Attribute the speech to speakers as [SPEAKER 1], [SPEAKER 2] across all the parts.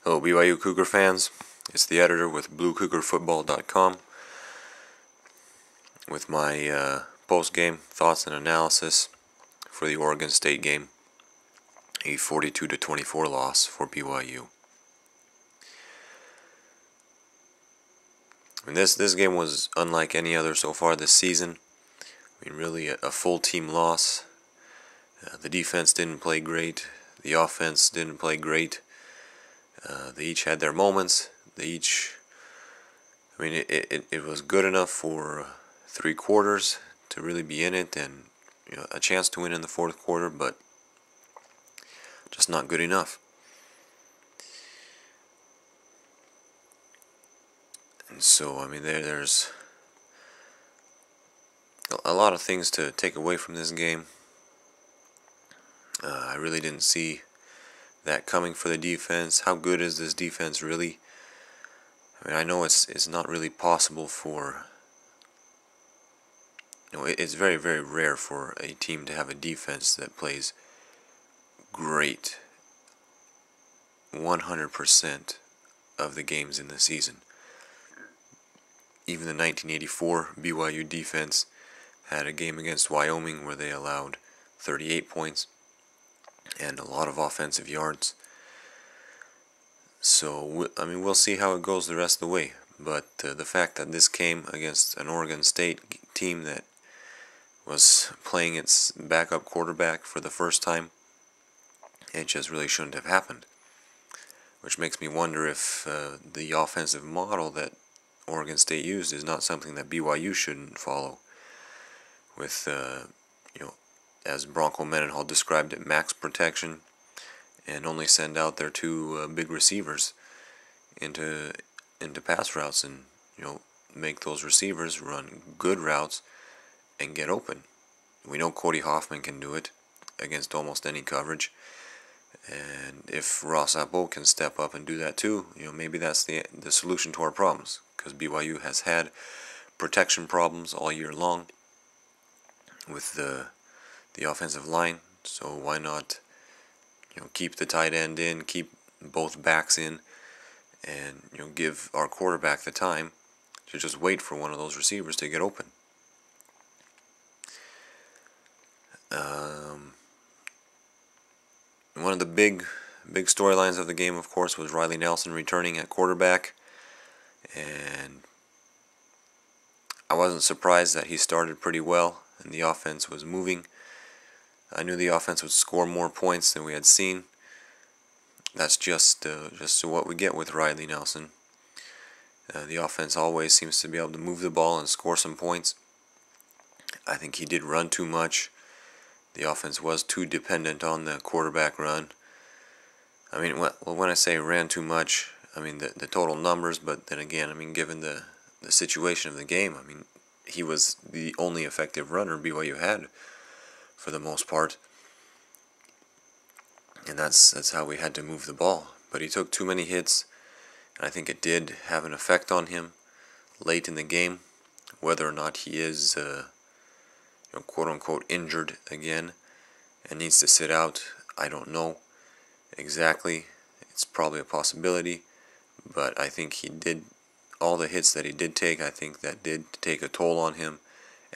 [SPEAKER 1] Hello BYU Cougar fans, it's the editor with BlueCougarFootball.com with my post-game thoughts and analysis for the Oregon State game, a 42-24 loss for BYU. And this game was unlike any other so far this season. I mean, really a full team loss. The defense didn't play great. The offense didn't play great. They each had their moments. It was good enough for 3 quarters to really be in it and a chance to win in the 4th quarter, but just not good enough. And so, there's a lot of things to take away from this game. I really didn't see that coming for the defense. How good is this defense really? I know it's not really possible for, it's very, very rare for a team to have a defense that plays great 100% of the games in the season. Even the 1984 BYU defense had a game against Wyoming where they allowed 38 points and a lot of offensive yards. So, we'll see how it goes the rest of the way. But the fact that this came against an Oregon State team that was playing its backup quarterback for the first time, it just really shouldn't have happened. Which makes me wonder if the offensive model that Oregon State used is not something that BYU shouldn't follow. With, as Bronco Mendenhall described it, max protection, and only send out their 2 big receivers into pass routes, and make those receivers run good routes and get open. We know Cody Hoffman can do it against almost any coverage, and if Ross Apple can step up and do that too, maybe that's the solution to our problems, because BYU has had protection problems all year long with the offensive line. So why not keep the tight end in, keep both backs in, and give our quarterback the time to just wait for one of those receivers to get open. One of the big storylines of the game, of course, was Riley Nelson returning at quarterback, and I wasn't surprised that he started pretty well and the offense was moving. I knew the offense would score more points than we had seen. That's just what we get with Riley Nelson. The offense always seems to be able to move the ball and score some points. I think he did run too much. The offense was too dependent on the quarterback run. When I say ran too much, the total numbers, but then again, given the situation of the game, he was the only effective runner BYU had for the most part, and that's how we had to move the ball. But he took too many hits, and I think it did have an effect on him late in the game. Whether or not he is quote-unquote injured again and needs to sit out, I don't know exactly. It's probably a possibility, but I think he did, all the hits that he did take, I think that did take a toll on him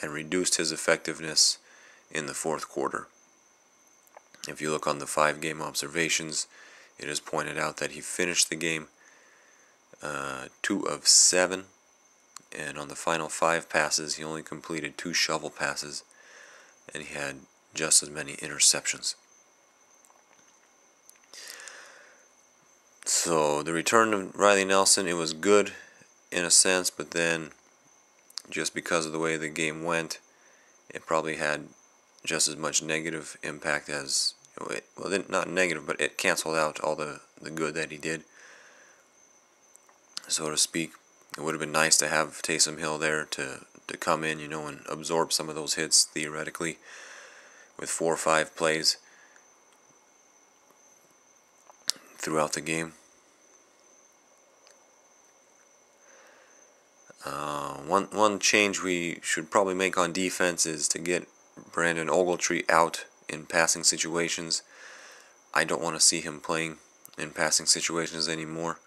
[SPEAKER 1] and reduced his effectiveness in the 4th quarter. If you look on the 5-game observations, it is pointed out that he finished the game 2 of 7, and on the final 5 passes he only completed 2 shovel passes, and he had just as many interceptions. So the return of Riley Nelson, it was good in a sense, but then just because of the way the game went, it probably had just as much negative impact as, not negative, but it canceled out all the good that he did, so to speak. It would have been nice to have Taysom Hill there to come in, and absorb some of those hits theoretically with 4 or 5 plays throughout the game. One change we should probably make on defense is to get Brandon Ogletree out in passing situations. I don't want to see him playing in passing situations anymore.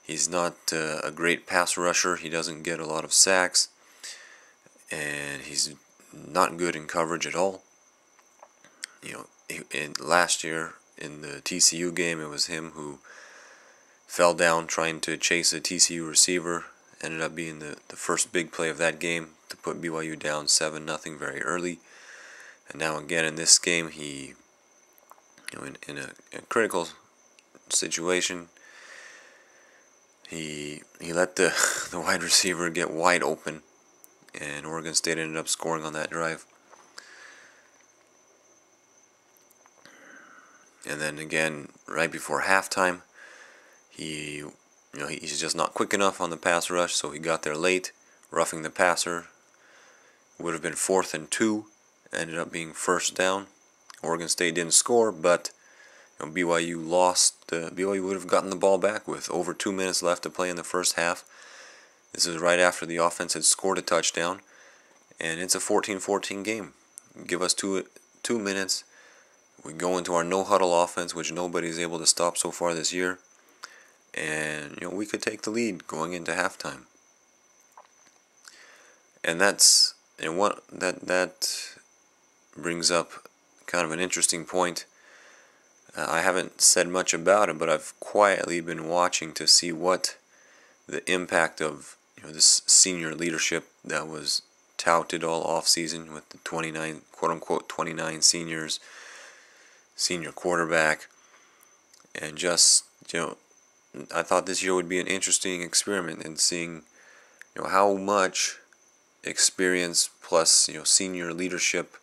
[SPEAKER 1] He's not a great pass rusher. He doesn't get a lot of sacks, and he's not good in coverage at all. Last year in the TCU game, it was him who fell down trying to chase a TCU receiver. Ended up being the first big play of that game to put BYU down 7-0 very early. And now again in this game, he, in a critical situation, he let the wide receiver get wide open, and Oregon State ended up scoring on that drive. And then again, right before halftime, he's just not quick enough on the pass rush, so he got there late, roughing the passer. Would have been 4th and 2, ended up being first down. Oregon State didn't score, but BYU lost. BYU would have gotten the ball back with over 2 minutes left to play in the first half. This is right after the offense had scored a touchdown, and it's a 14-14 game. Give us two minutes. We go into our no-huddle offense, which nobody's able to stop so far this year, and we could take the lead going into halftime. And that brings up kind of an interesting point. I haven't said much about it, but I've quietly been watching to see what the impact of this senior leadership that was touted all off-season with the 29, quote-unquote 29 seniors, senior quarterback, and just I thought this year would be an interesting experiment in seeing how much experience plus senior leadership,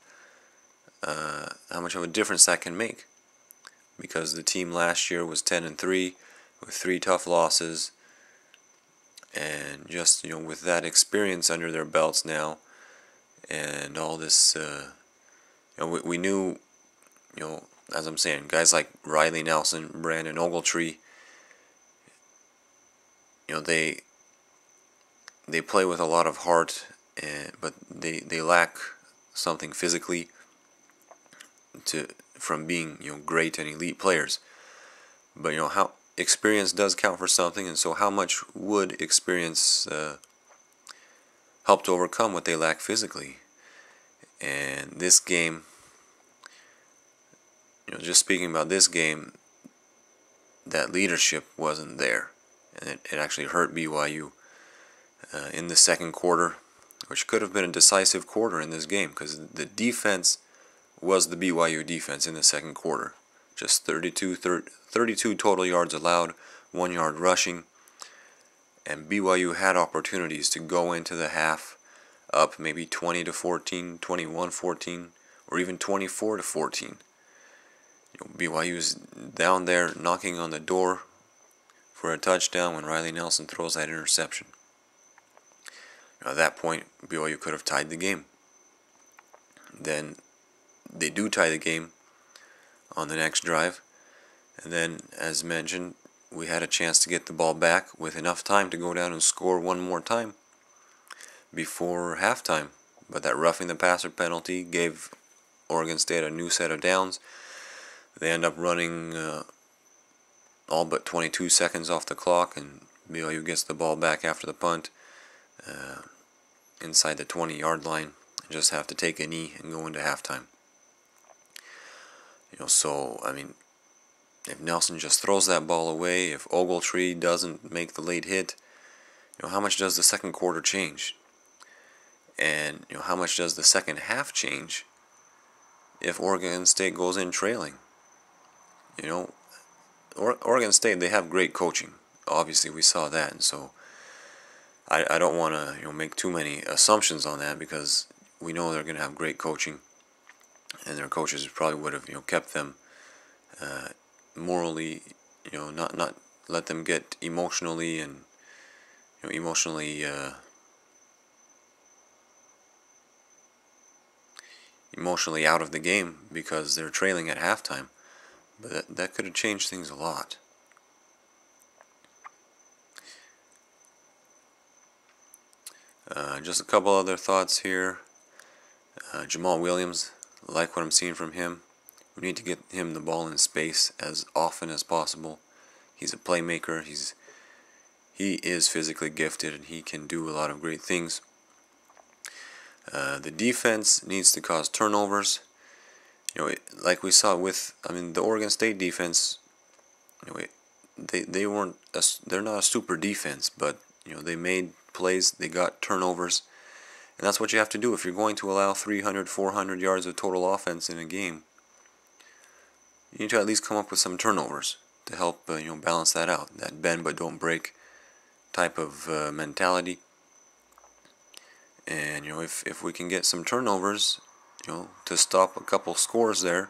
[SPEAKER 1] how much of a difference that can make. Because the team last year was 10-3 with 3 tough losses, and just with that experience under their belts now, and all this, we knew, as I'm saying, guys like Riley Nelson, Brandon Ogletree, they play with a lot of heart, but they lack something physically from being great and elite players. But how experience does count for something, and so how much would experience help to overcome what they lack physically? And this game, just speaking about this game, that leadership wasn't there, and it actually hurt BYU in the second quarter, which could have been a decisive quarter in this game, because the defense was the BYU defense in the second quarter. Just 32 total yards allowed, 1 yard rushing, and BYU had opportunities to go into the half up maybe 20-14, 21-14, or even 24-14. BYU's down there knocking on the door for a touchdown when Riley Nelson throws that interception. At that point, BYU could have tied the game. Then they do tie the game on the next drive, and then, as mentioned, we had a chance to get the ball back with enough time to go down and score one more time before halftime. But that roughing the passer penalty gave Oregon State a new set of downs. They end up running all but 22 seconds off the clock, and BYU gets the ball back after the punt inside the 20-yard line, and just have to take a knee and go into halftime. So, I mean, if Nelson just throws that ball away, if Ogletree doesn't make the late hit, how much does the second quarter change? And, how much does the second half change if Oregon State goes in trailing? Oregon State, they have great coaching. Obviously, we saw that, and so I don't want to make too many assumptions on that, because we know they're going to have great coaching, and their coaches probably would have kept them morally, not let them get emotionally and emotionally out of the game because they're trailing at halftime. But that could have changed things a lot. Just a couple other thoughts here. Jamal Williams, like what I'm seeing from him. We need to get him the ball in space as often as possible. He's a playmaker. He is physically gifted, and he can do a lot of great things. The defense needs to cause turnovers. Like we saw with, the Oregon State defense. They weren't. They're not a super defense, but they made plays. They got turnovers, and that's what you have to do if you're going to allow 300, 400 yards of total offense in a game. You need to at least come up with some turnovers to help balance that out. That bend but don't break type of mentality. And if we can get some turnovers, to stop a couple scores there,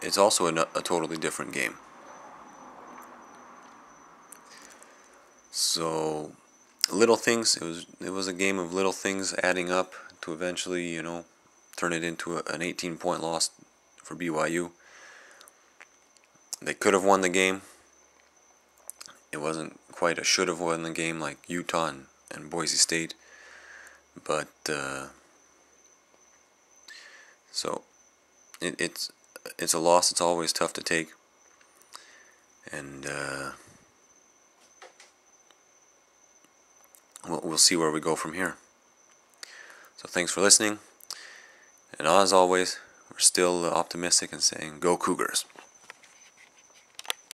[SPEAKER 1] it's also a totally different game. So little things. It was a game of little things adding up to eventually turn it into an 18-point loss for BYU. They could have won the game. It wasn't quite a should have won the game like Utah and Boise State. But so it's a loss. It's always tough to take, and we'll see where we go from here. So thanks for listening, and as always, we're still optimistic and saying, "Go Cougars!"